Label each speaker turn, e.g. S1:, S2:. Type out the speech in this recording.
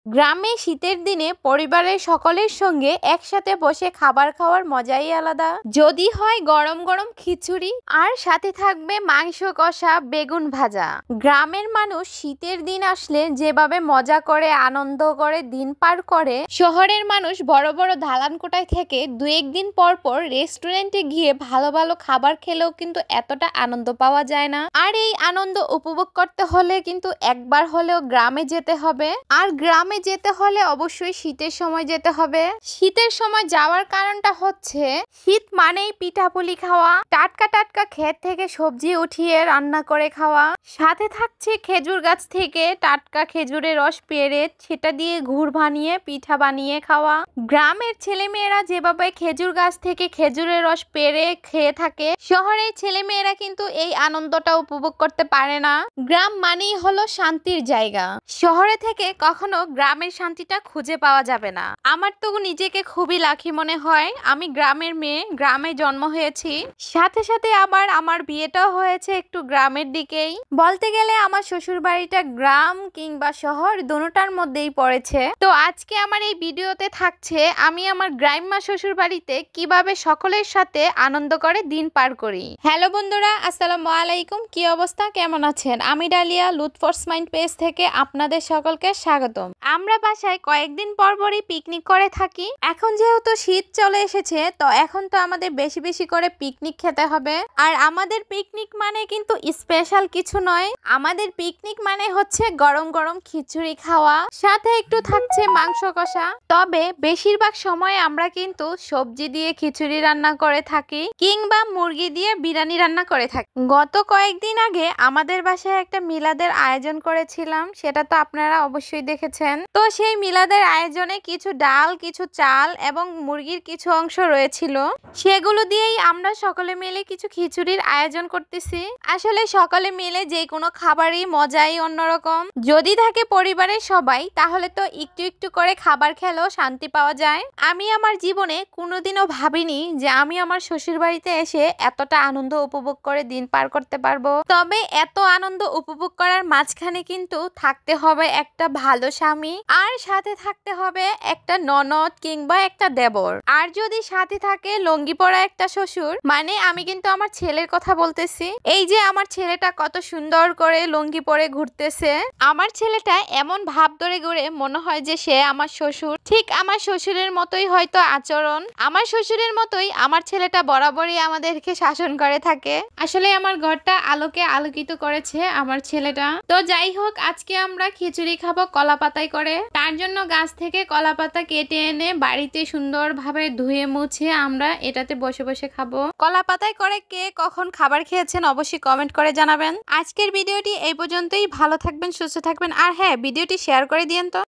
S1: গ্রামে শীতের দিনে পরিবারের সকলের সঙ্গে একসাথে বসে খাবার খাওয়ার মজাই আলাদা। যদি হয় গরম গরম খিচুড়ি আর সাথে থাকবে মাংস কষা, বেগুন ভাজা। গ্রামের মানুষ শীতের দিন আসলে যেভাবে মজা করে আনন্দ করে দিন পার করে, শহরের মানুষ বড় বড় দালান কোঠায় থেকে দু একদিন পর পর রেস্টুরেন্টে গিয়ে ভালো ভালো খাবার খেলেও কিন্তু এতটা আনন্দ পাওয়া যায় না। আর এই আনন্দ উপভোগ করতে হলে কিন্তু একবার হলেও গ্রামে যেতে হবে। আর গ্রামে যেতে হলে অবশ্যই শীতের সময় যেতে হবে। শীতের সময় যাওয়ার কারণটা হচ্ছে, শীত মানেই পিঠাপুলি খাওয়া, টাটকা টাটকা ক্ষেত থেকে সবজি উঠিয়ে রান্না করে খাওয়া, সাথে থাকছে খেজুর গাছ থেকে টাটকা খেজুরের রস পেড়ে সেটা দিয়ে গুড় বানিয়ে পিঠা বানিয়ে খাওয়া। গ্রামের ছেলেমেয়েরা যেভাবে খেজুর গাছ থেকে খেজুরের রস পেড়ে খেয়ে থাকে, শহরের ছেলেমেয়েরা কিন্তু এই আনন্দটা উপভোগ করতে পারে না। গ্রাম মানেই হলো শান্তির জায়গা। শহরে থেকে কখনো গ্রামের শান্তিটা খুঁজে পাওয়া যাবে না। আমার তো নিজেকে খুবই লাকি মনে হয়, আমি গ্রামের মেয়ে, গ্রামে জন্ম হয়েছি। সাথে সাথে আবার আমার বিয়েটাও হয়েছে একটু গ্রামের দিকেই। বলতে গেলে আমার শ্বশুর বাড়িটা গ্রাম কিংবা শহর দুটোটার মধ্যেই পড়েছে। তো আজকে আমার এই ভিডিওতে থাকছে আমি আমার গ্রাম্য শ্বশুর বাড়িতে কিভাবে সকলের সাথে আনন্দ করে দিন পার করি। হ্যালো বন্ধুরা, আসসালামু আলাইকুম। কি অবস্থা, কেমন আছেন? আমি ডালিয়া লুৎফোর্স মাইন্ড পেজ থেকে আপনাদের সকলকে স্বাগতম। আমরা বাসায় কয়েকদিন পর পরই পিকনিক করে থাকি। এখন যেহেতু শীত চলে এসেছে, তো এখন তো আমাদের বেশি বেশি করে পিকনিক খেতে হবে। আর আমাদের পিকনিক মানে কিন্তু স্পেশাল কিছু নয়, আমাদের পিকনিক মানে হচ্ছে গরম গরম খিচুড়ি খাওয়া, সাথে একটু থাকছে মাংস কষা। তবে বেশিরভাগ সময় আমরা কিন্তু সবজি দিয়ে খিচুড়ি রান্না করে থাকি কিংবা মুরগি দিয়ে বিরিয়ানি রান্না করে থাকি। গত কয়েকদিন আগে আমাদের বাসায় একটা মিলাদের আয়োজন করেছিলাম, সেটা তো আপনারা অবশ্যই দেখেছেন। তো সেই মিলাদের আয়োজনে কিছু ডাল, কিছু চাল এবং মুরগির কিছু অংশ রয়েছিল, সেগুলো দিয়েই আমরা সকলে মিলে কিছু খিচুড়ির আয়োজন করতেছি। আসলে সকলে মিলে যে কোনো খাবারই মজাই অন্যরকম। যদি থাকে পরিবারের সবাই, তাহলে তো একটু একটু করে খাবার খেলেও শান্তি পাওয়া যায়। আমি আমার জীবনে কোনোদিনও ভাবিনি যে আমি আমার শ্বশুর বাড়িতে এসে এতটা আনন্দ উপভোগ করে দিন পার করতে পারবো। তবে এত আনন্দ উপভোগ করার মাঝখানে কিন্তু থাকতে হবে একটা ভালো স্বামী, আর সাথে থাকতে হবে একটা ননদ কিংবা একটা দেবর, আর যদি সাথে থাকে লুঙ্গি পরা একটা শ্বশুর। মানে আমি কিন্তু আমার ছেলের কথা বলতেছি। এই যে আমার ছেলেটা কত সুন্দর করে লুঙ্গি পরে ঘুরতেছে, আমার ছেলেটা এমন ভাব ধরে ঘুরে মনে হয় যে সে আমার শ্বশুর। ঠিক আমার শ্বশুরের মতোই হয়তো আচরণ, আমার শ্বশুরের মতোই আমার ছেলেটা বরাবরই আমাদেরকে শাসন করে থাকে। আসলে আমার ঘরটা আলোকে আলোকিত করেছে আমার ছেলেটা। তো যাই হোক, আজকে আমরা খিচুড়ি খাবো কলা পাতায় করে। তার জন্য গাছ থেকে কলা পাতা কেটে এনে বাড়িতে সুন্দরভাবে ধুয়ে মুছে আমরা এটাতে বসে বসে খাবো। কলা পাতায় করে কে কখন খাবার খেয়েছেন অবশ্যই কমেন্ট করে জানাবেন। আজকের ভিডিওটি এই পর্যন্তই। ভালো থাকবেন, সুস্থ থাকবেন, আর হ্যাঁ, ভিডিওটি শেয়ার করে দিয়েন তো।